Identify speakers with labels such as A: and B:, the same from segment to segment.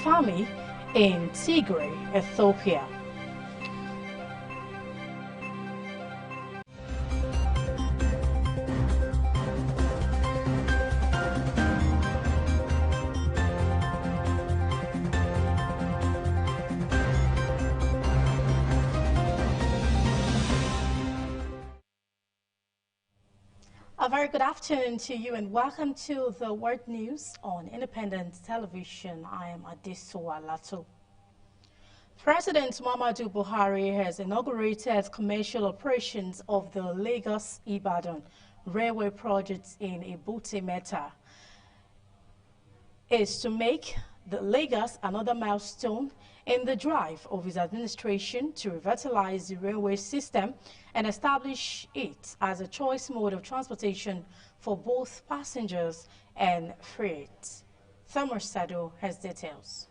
A: army in Tigray, Ethiopia. A very good afternoon to you and welcome to the World News on Independent Television. I am Adesuwa Lato. President Muhammadu Buhari has inaugurated commercial operations of the Lagos-Ibadan railway project in Ebute Metta. Is to make the Lagos another milestone in the drive of his administration to revitalize the railway system and establish it as a choice mode of transportation for both passengers and freight. Thomas Sado has details.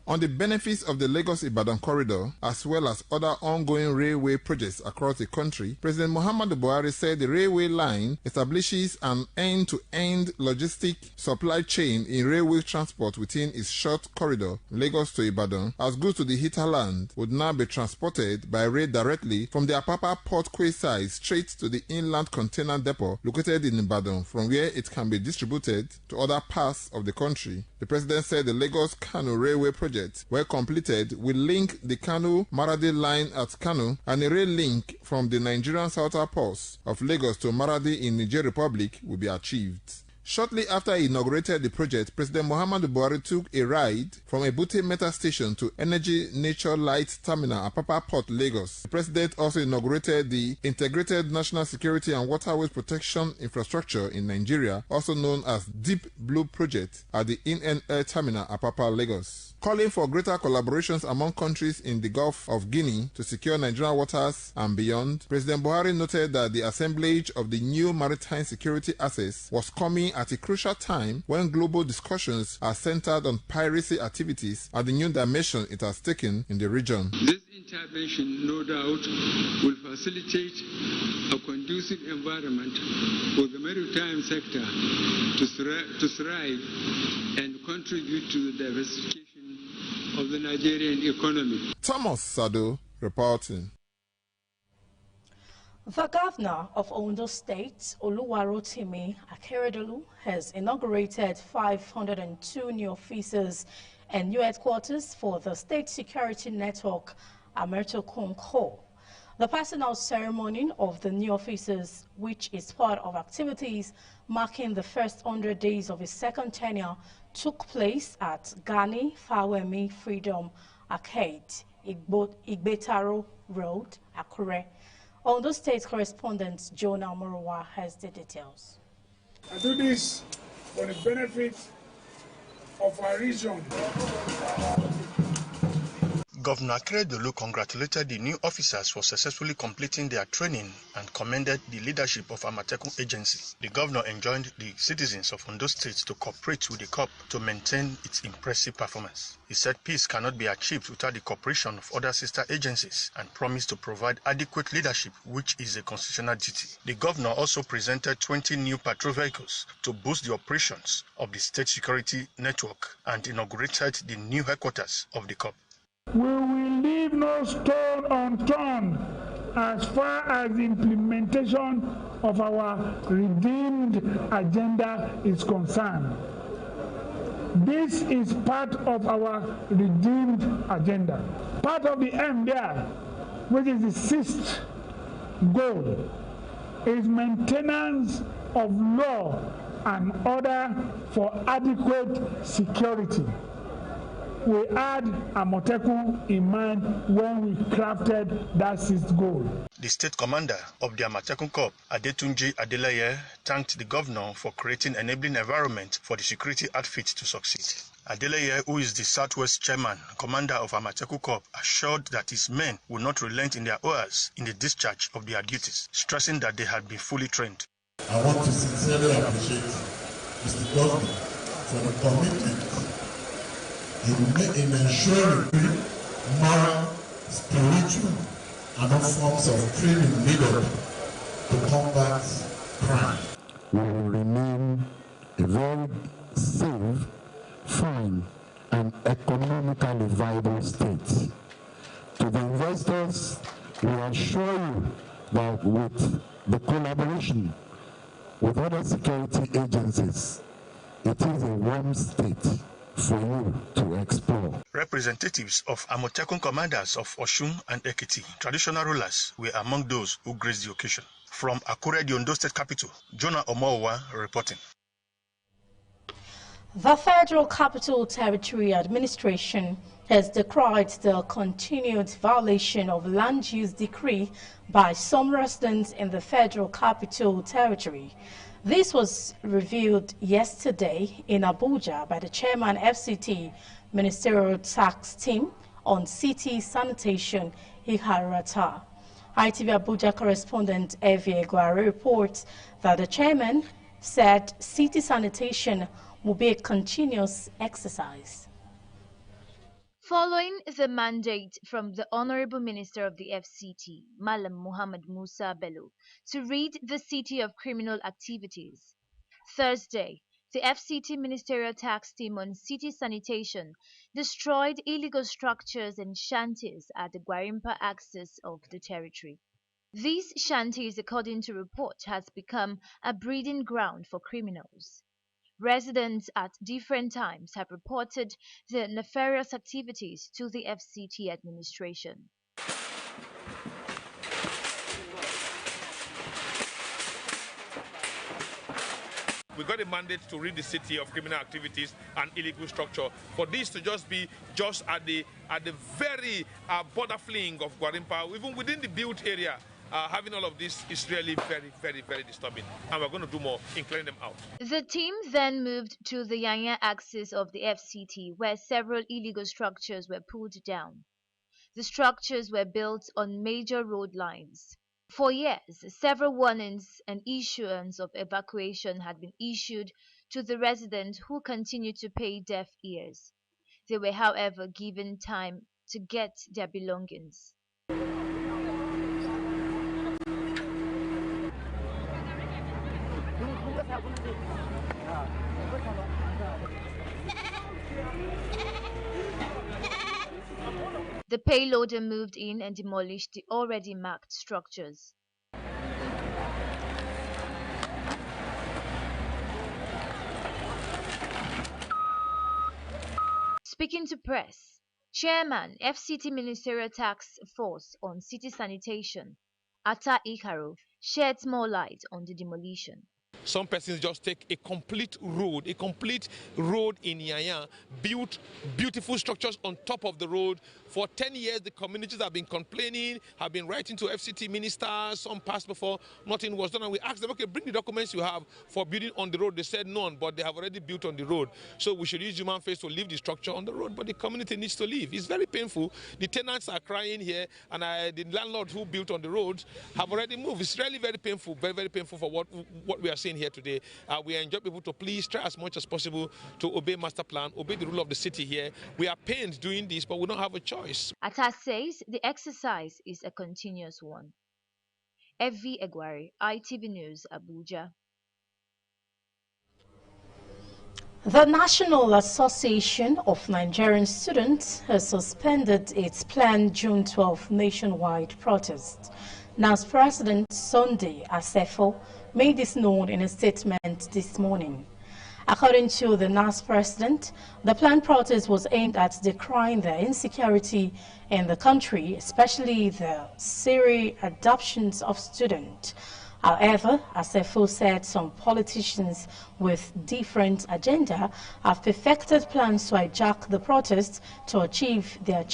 B: On the benefits of the Lagos-Ibadan corridor, as well as other ongoing railway projects across the country, President Muhammadu Buhari said the railway line establishes an end-to-end logistic supply chain in railway transport within its short corridor, Lagos to Ibadan, as goods to the hinterland would now be transported by rail directly from the Apapa Port quayside straight to the inland container depot located in Ibadan, from where it can be distributed to other parts of the country. The president said the Lagos-Kano railway project, where completed, will link the Kano-Maradi line at Kano and a rail link from the Nigerian southern ports of Lagos to Maradi in Niger Republic will be achieved. Shortly after he inaugurated the project, President Muhammadu Buhari took a ride from Ebute Metta Station to Energy Nature Light Terminal, Apapa Port, Lagos. The President also inaugurated the Integrated National Security and Waterways Protection Infrastructure in Nigeria, also known as Deep Blue Project, at the In-N-Air Terminal, Apapa, Lagos. Calling for greater collaborations among countries in the Gulf of Guinea to secure Nigerian waters and beyond, President Buhari noted that the assemblage of the new maritime security assets was coming at a crucial time when global discussions are centered on piracy activities and the new dimension it has taken in the region.
C: This intervention, no doubt, will facilitate a conducive environment for the maritime sector to thrive and contribute to the diversification of the Nigerian economy.
B: Thomas Sado reporting.
A: The governor of Ondo State, Oluwarotimi Akeredolu, has inaugurated 502 new offices and new headquarters for the State Security Network, Amertokun Co. The personal ceremony of the new offices, which is part of activities marking the first 100 days of his second tenure, took place at Gani Fawemi Freedom Arcade, Igbetaro Road, Akure. Ondo State correspondent Jonah Morowa has the details.
D: I do this for the benefit of our region.
E: Governor Akeredolu congratulated the new officers for successfully completing their training and commended the leadership of Amatekun Agency. The governor enjoined the citizens of Ondo State to cooperate with the COP to maintain its impressive performance. He said peace cannot be achieved without the cooperation of other sister agencies and promised to provide adequate leadership, which is a constitutional duty. The governor also presented 20 new patrol vehicles to boost the operations of the state security network and inaugurated the new headquarters of the COP.
D: We will leave no stone unturned as far as the implementation of our redeemed agenda is concerned. This is part of our redeemed agenda. Part of the end there, which is the sixth goal, is maintenance of law and order for adequate security. We had Amotekun in mind when we crafted that sixth goal.
E: The state commander of the Amatekun Corps, Adetunji Adeleye, thanked the governor for creating an enabling environment for the security outfit to succeed. Adeleye, who is the Southwest chairman, commander of Amatekun Corps, assured that his men will not relent in their hours in the discharge of their duties, stressing that they had been fully trained.
F: I want to sincerely appreciate Mr. Governor for the commitment in ensuring moral, spiritual, and all forms of training needed to combat crime.
G: We will remain a very safe, fine, and
F: economically viable state. To the investors, we assure you that with the collaboration with other security agencies, it is a warm state for you to explore.
E: Representatives of Amotekun commanders of Osun and Ekiti, traditional rulers, were among those who graced the occasion. From Akure, the Ondo State capital, Jonah Omowa reporting.
A: The Federal Capital Territory Administration has decried the continued violation of land use decree by some residents in the Federal Capital Territory. This was revealed yesterday in Abuja by the chairman FCT Ministerial Tax Team on City Sanitation, Iharata. ITV Abuja correspondent Evie Eguare reports that the chairman said city sanitation will be a continuous exercise.
G: Following the mandate from the Honorable Minister of the FCT, Malam Muhammad Musa Bello, to rid the city of criminal activities, Thursday, the FCT Ministerial Tax Team on City Sanitation destroyed illegal structures and shanties at the Gwarimpa axis of the territory. These shanties, according to report, has become a breeding ground for criminals. Residents at different times have reported the nefarious activities to the FCT administration.
H: We got a mandate to rid the city of criminal activities and illegal structure. For this to just be at the very border fling of Gwarimpa, even within the built area. Having all of this is really very, very, very disturbing, and we're going to do more in clearing them out.
G: The team then moved to the Yanya axis of the FCT, where several illegal structures were pulled down. The structures were built on major road lines. For years, several warnings and issuance of evacuation had been issued to the residents who continued to pay deaf ears. They were, however, given time to get their belongings. The payloader moved in and demolished the already marked structures. Speaking to press, Chairman, FCT Ministerial Task Force on City Sanitation, Atta Ikaro, shed more light on the demolition.
H: Some persons just take a complete road in Yanya, built beautiful structures on top of the road. For 10 years, the communities have been complaining, have been writing to FCT ministers, some passed before, nothing was done. And we asked them, okay, bring the documents you have for building on the road. They said none, but they have already built on the road. So we should use human face to leave the structure on the road, but the community needs to leave. It's very painful. The tenants are crying here, and the landlord who built on the roads have already moved. It's really very painful, very, very painful for what we are seeing here today. We enjoy people to please try as much as possible to obey master plan, obey the rule of the city here. We are pained doing this, but we don't have a choice.
G: Atta says the exercise is a continuous one. Evie Eguare, ITV News, Abuja.
A: The National Association of Nigerian Students has suspended its planned June 12 nationwide protest. NAS President Sunday Asefo made this known in a statement this morning. According to the NAS president, the planned protest was aimed at decrying the insecurity in the country, especially the Syrian adoptions of students. However, Asefo said some politicians with different agenda have perfected plans to hijack the protest to achieve their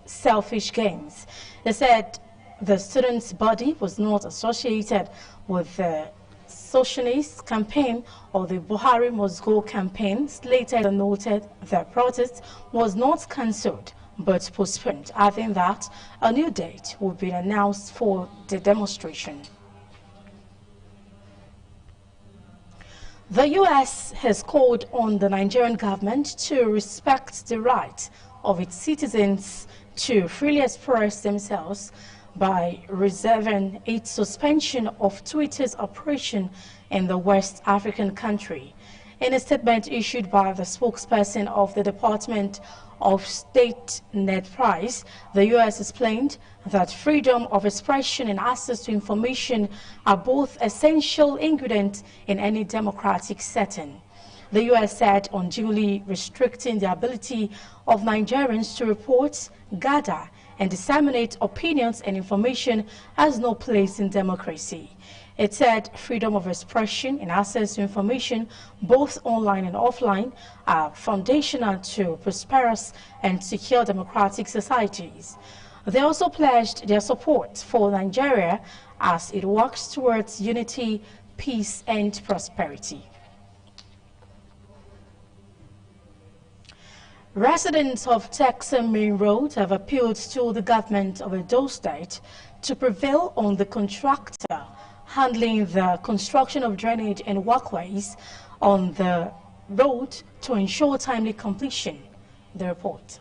A: selfish gains. They said the students' body was not associated with the Socialist campaign or the Buhari Must Go campaign. Later noted the protest was not cancelled but postponed, adding that a new date will be announced for the demonstration. The U.S. has called on the Nigerian government to respect the right of its citizens to freely express themselves by reserving its suspension of Twitter's operation in the West African country. In a statement issued by the spokesperson of the Department of state net price, the U.S. explained that freedom of expression and access to information are both essential ingredients in any democratic setting. The U.S. said unduly restricting the ability of Nigerians to report, gather, and disseminate opinions and information has no place in democracy. It said freedom of expression and access to information, both online and offline, are foundational to prosperous and secure democratic societies. They also pledged their support for Nigeria as it works towards unity, peace, and prosperity. Residents of Texan Main Road have appealed to the government of Edo State to prevail on the contractor handling the construction of drainage and walkways on the road to ensure timely completion. The report.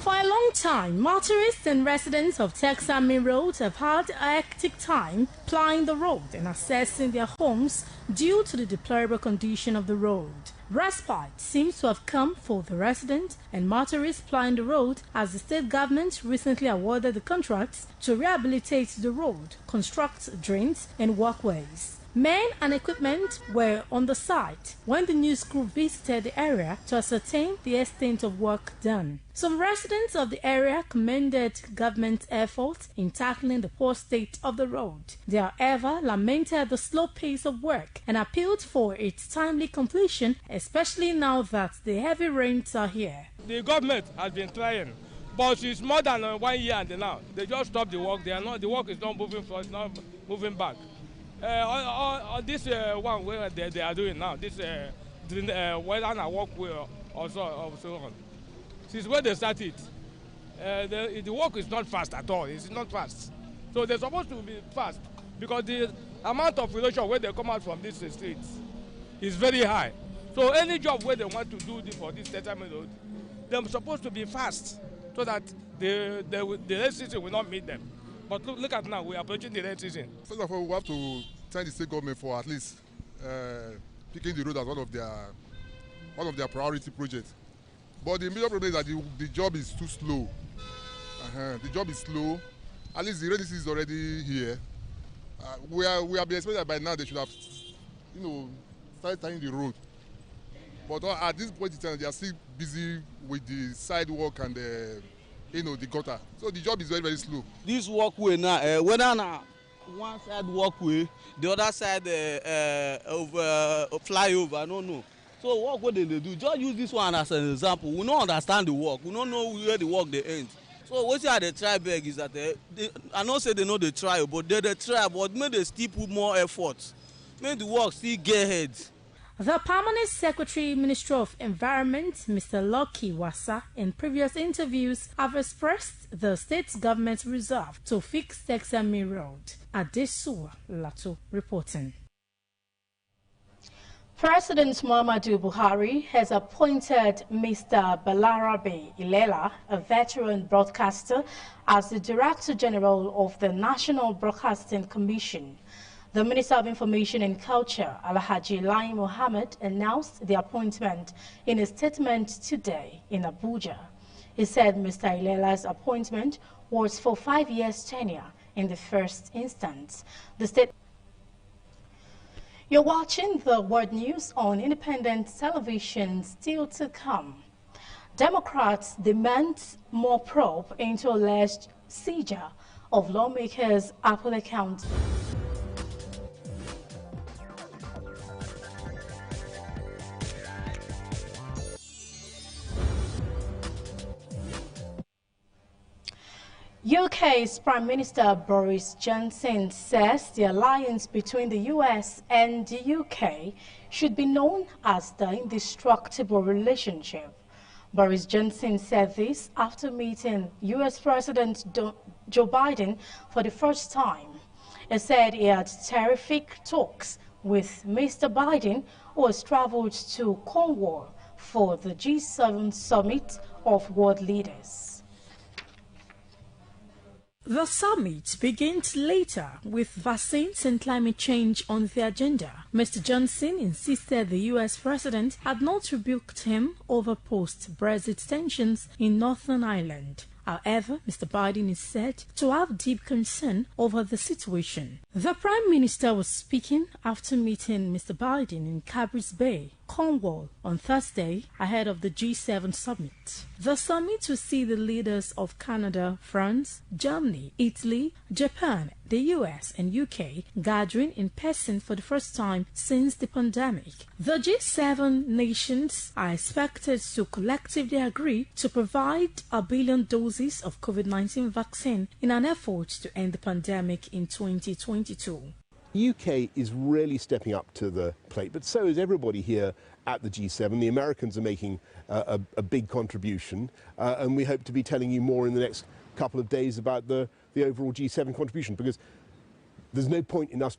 A: For a long time, motorists and residents of Texan Main Road have had a hectic time plying the road and accessing their homes due to the deplorable condition of the road. Respite seems to have come for the residents and motorists plying the road as the state government recently awarded the contracts to rehabilitate the road, construct drains and walkways. Men and equipment were on the site when the news crew visited the area to ascertain the extent of work done. Some residents of the area commended government's efforts in tackling the poor state of the road. They, however, lamented the slow pace of work and appealed for its timely completion, especially now that the heavy rains are here.
I: The government has been trying, but it's more than 1 year and now. They just stopped the work. The work is not moving forward, not moving back. On this one where they are doing now, this whether I walkway also on. Since when they started, the work is not fast at all. It's not fast. So they're supposed to be fast because the amount of pollution where they come out from these streets is very high. So any job where they want to do for this settlement road, they're supposed to be fast so that the rain season will not meet them. But look at now, we are approaching the rain season.
J: First of all, we have to thank the state government for at least picking the road as one of their priority projects. But the major problem is that the job is too slow. The job is slow. At least the rainy season is already here. We have been expecting that by now they should have, started tying the road. But at this point in time, they are still busy with the sidewalk and the gutter. So the job is very, very slow.
K: This walkway now, whether now one side walkway, the other side flyover, I don't know. So what they do? Just use this one as an example. We don't understand the work. We don't know where the work they end. So what they try beg is that I don't say they know they try, but they try, but maybe they still put more effort. Make the work still get ahead.
A: The Permanent Secretary, Ministry of Environment, Mr. Lucky Wasa, in previous interviews have expressed the state government's resolve to fix Texan Main Road. Adesuwa Lato reporting. President Muhammadu Buhari has appointed Mr. Balarabe Ilela, a veteran broadcaster, as the Director General of the National Broadcasting Commission. The Minister of Information and Culture, Alhaji Lai Mohammed, announced the appointment in a statement today in Abuja. He said Mr. Ilela's appointment was for 5 years tenure in the first instance. You're watching the World News on Independent Television. Still to come. Democrats demand more probe into alleged seizure of lawmakers' Apple accounts. UK's Prime Minister Boris Johnson says the alliance between the US and the UK should be known as the indestructible relationship. Boris Johnson said this after meeting US President Joe Biden for the first time. He said he had terrific talks with Mr. Biden, who has traveled to Cornwall for the G7 summit of world leaders. The summit begins later with vaccines and climate change on the agenda. Mr. Johnson insisted the U.S. president had not rebuked him over post-Brexit tensions in Northern Ireland. However, Mr. Biden is said to have deep concern over the situation. The Prime Minister was speaking after meeting Mr. Biden in Cabris Bay, Cornwall, on Thursday ahead of the G7 summit. The summit will see the leaders of Canada, France, Germany, Italy, Japan, the US and UK gathering in person for the first time since the pandemic. The G7 nations are expected to collectively agree to provide 1 billion doses of COVID-19 vaccine in an effort to end the pandemic in 2022.
L: UK is really stepping up to the plate, but so is everybody here at the G7. The Americans are making a big contribution, and we hope to be telling you more in the next couple of days about the overall G7 contribution, because there's no point in us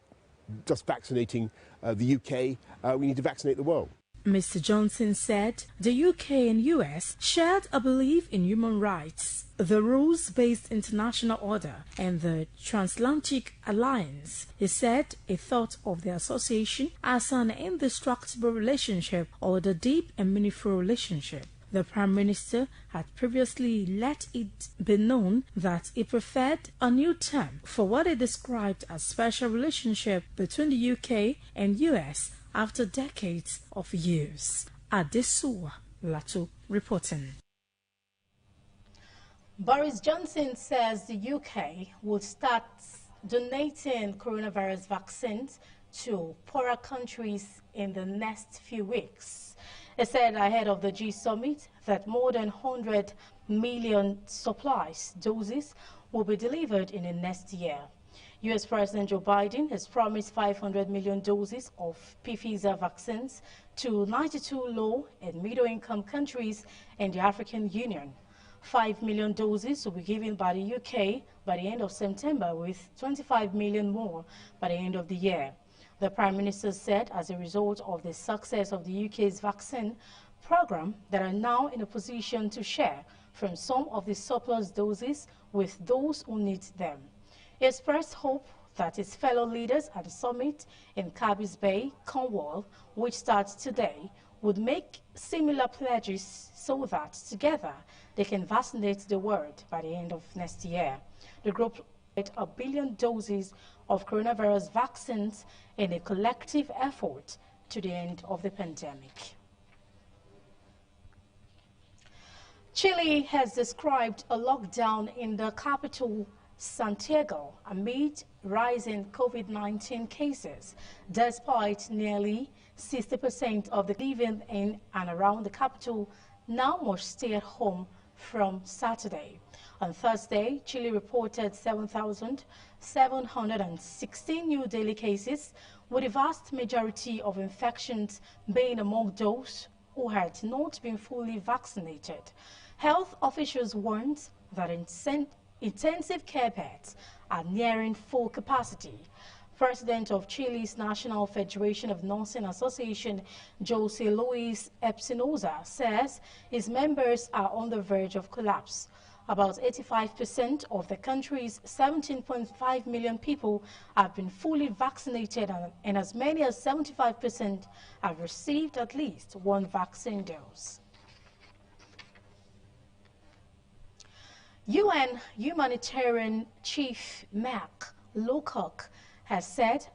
L: just vaccinating the UK. We need to vaccinate the world.
A: Mr. Johnson said the UK and US shared a belief in human rights, the rules-based international order, and the transatlantic alliance. He said he thought of the association as an indestructible relationship or the deep and meaningful relationship. The Prime Minister had previously let it be known that he preferred a new term for what he described as special relationship between the UK and US after decades of use. Adesuwa Lato reporting. Boris Johnson says the UK will start donating coronavirus vaccines to poorer countries in the next few weeks. He said ahead of the G summit that more than 100 million supplies doses will be delivered in the next year. U.S. President Joe Biden has promised 500 million doses of Pfizer vaccines to 92 low and middle-income countries in the African Union. 5 million doses will be given by the UK by the end of September, with 25 million more by the end of the year. The Prime Minister said as a result of the success of the UK's vaccine program, they are now in a position to share from some of the surplus doses with those who need them. He expressed hope that his fellow leaders at the summit in Cabris Bay, Cornwall, which starts today, would make similar pledges so that together they can vaccinate the world by the end of next year. The group will 1 billion doses of coronavirus vaccines in a collective effort to the end of the pandemic. Chile has described a lockdown in the capital Santiago amid rising COVID-19 cases, despite nearly 60% of the living in and around the capital now must stay at home from Saturday. On Thursday, Chile reported 7,716 new daily cases, with a vast majority of infections being among those who had not been fully vaccinated. Health officials warned that intensive care beds are nearing full capacity. President of Chile's National Federation of Nursing Association, Jose Luis Espinosa, says his members are on the verge of collapse. About 85% of the country's 17.5 million people have been fully vaccinated, and as many as 75% have received at least one vaccine dose. UN humanitarian chief Mark Lowcock has said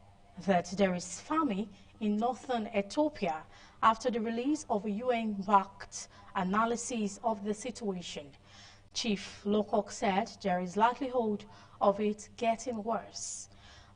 A: that there is famine in northern Ethiopia after the release of a UN-backed analysis of the situation. Chief Lowcock said there is likelihood of it getting worse.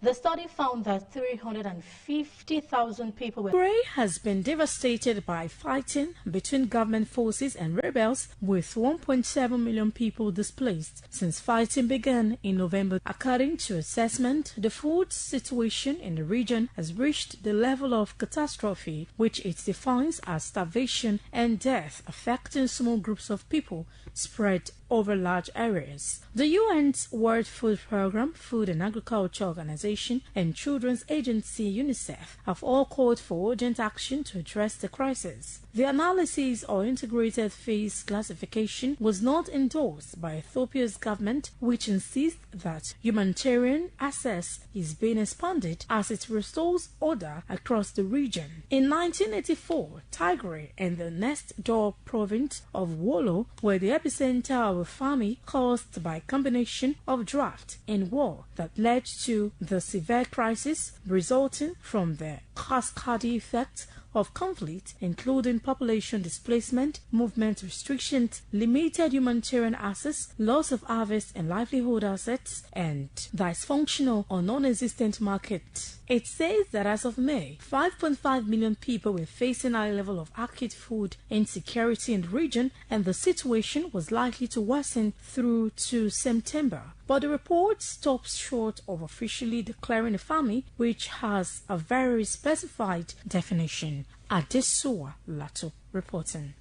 A: The study found that 350,000 people were... Tigray has been devastated by fighting between government forces and rebels, with 1.7 million people displaced since fighting began in November. According to assessment, the food situation in the region has reached the level of catastrophe, which it defines as starvation and death, affecting small groups of people spread over large areas. The UN's World Food Programme, Food and Agriculture Organization, and Children's Agency UNICEF have all called for urgent action to address the crisis. The analysis or integrated phase classification was not endorsed by Ethiopia's government, which insists that humanitarian access is being expanded as it restores order across the region. In 1984, Tigray and the next-door province of Wollo were the epicenter of a famine caused by a combination of drought and war that led to the severe crisis resulting from the cascading effects of conflict, including population displacement, movement restrictions, limited humanitarian access, loss of harvest and livelihood assets, and dysfunctional or non-existent market. It says that as of May, 5.5 million people were facing a high level of acute food insecurity in the region, and the situation was likely to worsen through to September. But the report stops short of officially declaring a famine, which has a very specified definition. Adesua Lato reporting.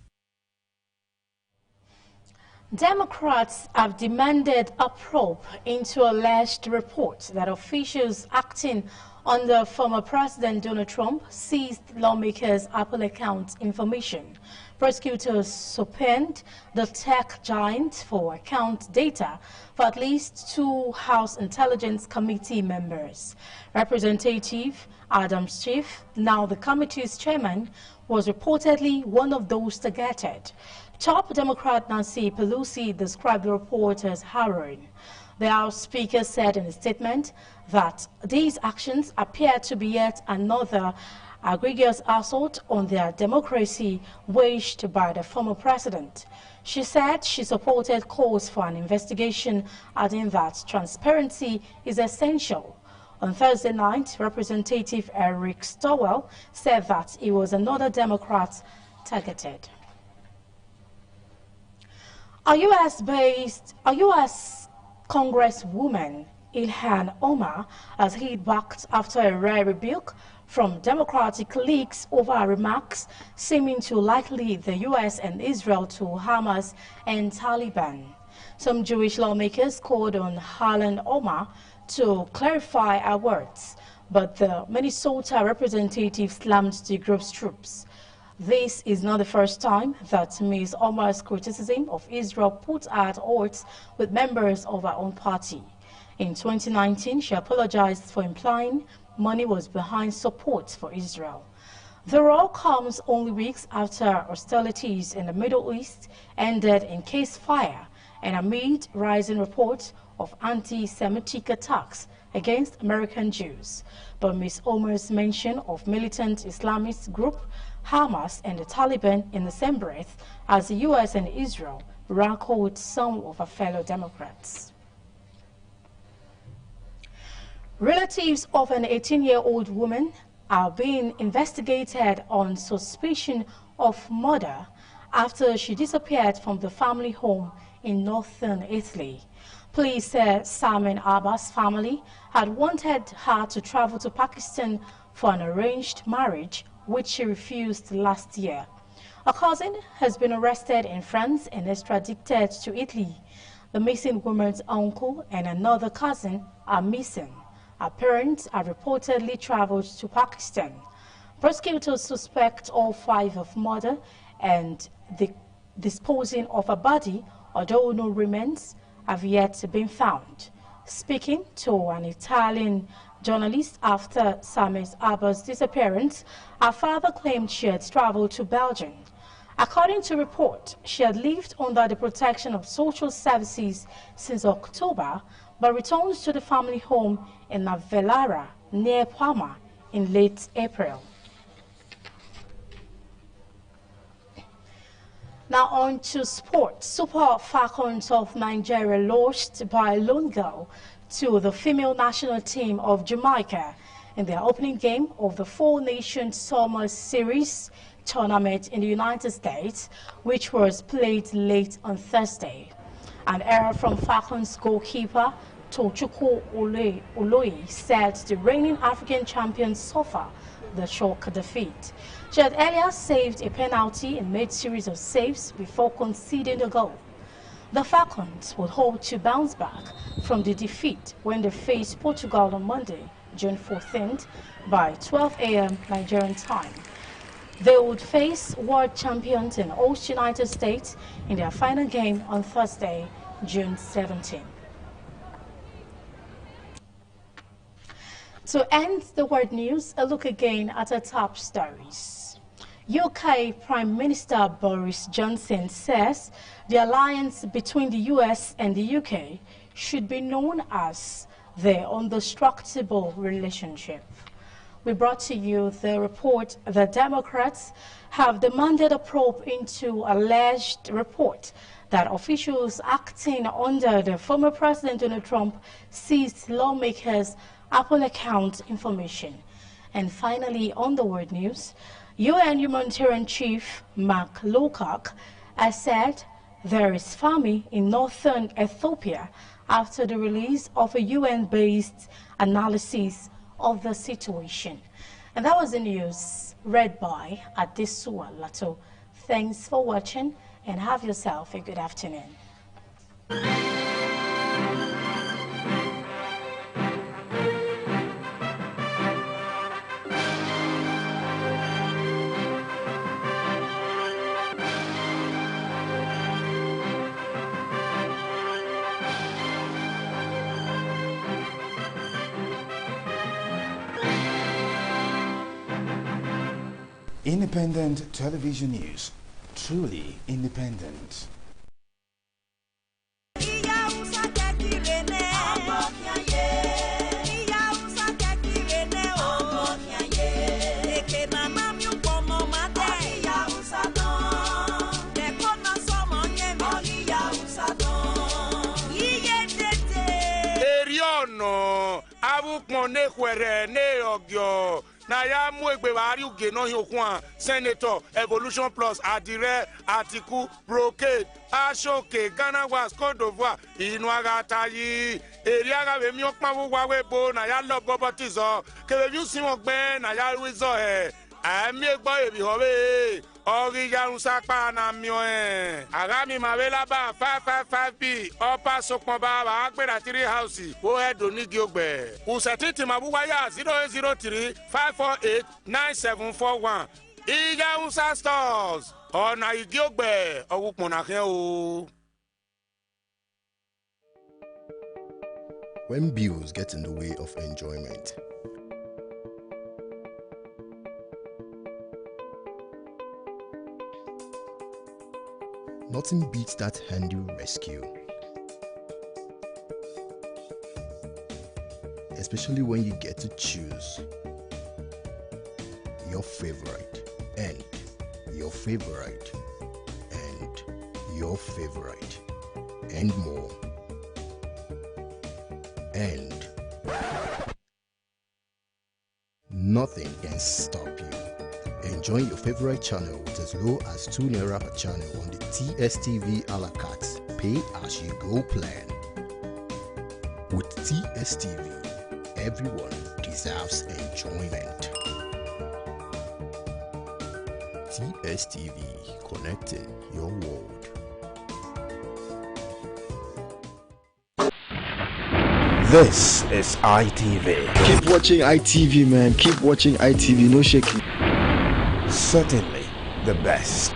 A: Democrats have demanded a probe into alleged reports that officials acting under former President Donald Trump seized lawmakers' Apple account information. Prosecutors subpoenaed the tech giant for account data for at least 2 House Intelligence Committee members. Representative Adam Schiff, now the committee's chairman, was reportedly one of those targeted. Top Democrat Nancy Pelosi described the report as harrowing. The House Speaker said in a statement that these actions appear to be yet another egregious assault on their democracy waged by the former president. She said she supported calls for an investigation, adding that transparency is essential. On Thursday night, Representative Eric Stowell said that he was another Democrat targeted. A U.S. Congresswoman Ilhan Omar has hit back after a rare rebuke from Democratic leaks over her remarks seeming to likely the U.S. and Israel to Hamas and Taliban. Some Jewish lawmakers called on Ilhan Omar to clarify her words, but the Minnesota representative slammed the group's troops. This is not the first time that Ms. Omar's criticism of Israel put her at odds with members of her own party. In 2019, she apologized for implying money was behind support for Israel. The row comes only weeks after hostilities in the Middle East ended in ceasefire and amid rising reports of anti-Semitic attacks against American Jews. But Ms. Omar's mention of militant Islamist group Hamas and the Taliban in the same breath as the U.S. and Israel rankled some of her fellow Democrats. Relatives of an 18-year-old woman are being investigated on suspicion of murder after she disappeared from the family home in northern Italy. Police said Salman Abbas' family had wanted her to travel to Pakistan for an arranged marriage, which she refused last year. A cousin has been arrested in France and extradited to Italy. The missing woman's uncle and another cousin are missing. Her parents have reportedly traveled to Pakistan. Prosecutors suspect all 5 of murder and the disposing of a body, although no remains have yet been found. Speaking to an Italian journalist after Salman Abbas' disappearance, her father claimed she had traveled to Belgium. According to report, she had lived under the protection of social services since October, but returned to the family home in Navelara, near Parma, in late April. Now on to sport. Super Falcons of Nigeria lost by a lone goal to the female national team of Jamaica in their opening game of the Four Nations Summer Series tournament in the United States, which was played late on Thursday. An error from Falcons goalkeeper Tochukwu Oloyi said the reigning African champions suffer the shock defeat. She had earlier saved a penalty and made a series of saves before conceding the goal. The Falcons would hope to bounce back from the defeat when they face Portugal on Monday, June 14th, by 12 a.m. Nigerian time. They would face world champions and host United States in their final game on Thursday, June 17th. To end the world news, a look again at our top stories. UK Prime Minister Boris Johnson says the alliance between the US and the UK should be known as the indestructible relationship. We brought to you the report the Democrats have demanded a probe into alleged report that officials acting under the former President Donald Trump seized lawmakers' Apple account information. And finally, on the world news, UN Humanitarian Chief Mark Lowcock has said there is famine in northern Ethiopia after the release of a UN-based analysis of the situation. And that was the news read by Adesua Lato. Thanks for watching and have yourself a good afternoon.
M: Independent television news, truly independent.
N: Eriono, abukmone kwere ne ogyo. Na ya mwegbe bari uge no hokwan Senator Evolution Plus Adire Atiku Brocade Ashoke Ghana was Côte d'Ivoire inu agata yi eri aga be mi okpa wo wa webo na ya lo bobotizo ke be mi sin ogbe na ya wizo ami egbo ebi howe ori ya unsapa na mi agami mavela ba 555B opa sokon ba agbera 3 house wo edo ni giogbe usetiti mabuwa ya 0803 548 9741 iya unsa stores ona igiogbe owupon na khen o.
O: When bills get in the way of enjoyment, nothing beats that handy rescue. Especially when you get to choose your favorite and your favorite and your favorite and more. And nothing can stop you. Enjoy your favorite channel with as low as 2 Naira per channel on the TSTV a la carte pay as you go plan. With TSTV, everyone deserves enjoyment. TSTV, connecting your world.
M: This is ITV.
P: Keep watching ITV, man. Keep watching ITV. No shaking.
M: Certainly the best.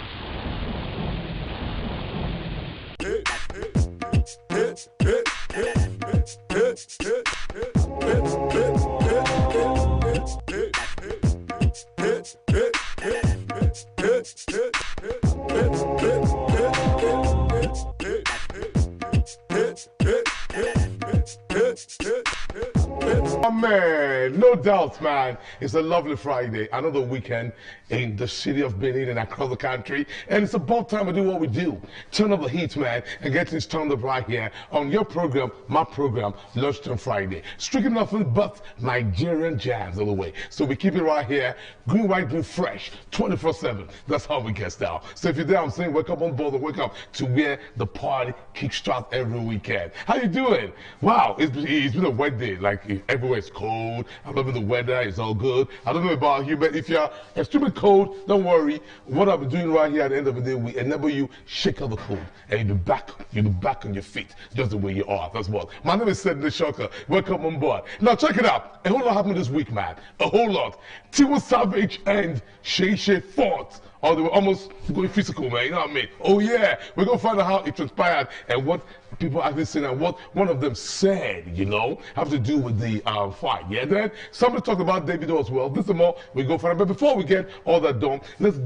Q: Oh man, no doubt, man. It's a lovely Friday, another weekend in the city of Benin and across the country. And it's about time to do what we do. Turn up the heat, man, and get things turned up right here on your program, my program, Lunchtime Friday. Strictly nothing but Nigerian jams all the way. So we keep it right here, green, white, blue, fresh, 24/7. That's how we get down. So if you're there, I'm saying welcome on board, wake up to where the party kickstarts every weekend. How you doing? Wow, it's been a wet day, like everywhere. it's cold. I'm loving the weather. It's all good. I don't know about you, but if you're extremely cold, don't worry. What I'll be doing right here at the end of the day, we enable you shake out the cold, and you'll be back on your feet, just the way you are. That's what. My name is Sydney Shocker. Welcome on board. Now check it out. A whole lot happened this week, man. A whole lot. Tiwa Savage and Shay fought. Oh, they were almost going physical, man. You know what I mean? Oh, yeah. We're going to find out how it transpired and what people actually said and what one of them said, you know, have to do with the fight. Yeah, then somebody talked about Davido as well. This and more, we go for it. But before we get all that done, let's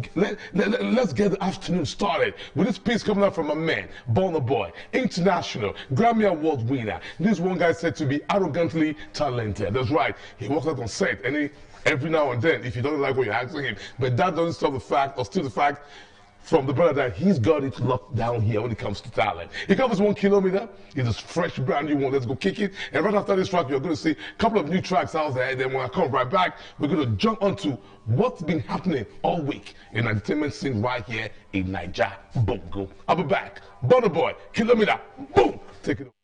Q: get the afternoon started with this piece coming out from a man, Burna Boy, international Grammy Award winner. This one guy said to be arrogantly talented. That's right. He walks out on set and every now and then, if you don't like what you're asking him, but that doesn't stop the fact, or steal the fact from the brother that he's got it locked down here when it comes to talent. He covers 1 kilometer. It's a fresh, brand new one. Let's go kick it. And right after this track, you're going to see a couple of new tracks out there. And then when I come right back, we're going to jump onto what's been happening all week in the entertainment scene right here in Niger, Bongo. I'll be back. Burna Boy, Kilometer, boom. Take it.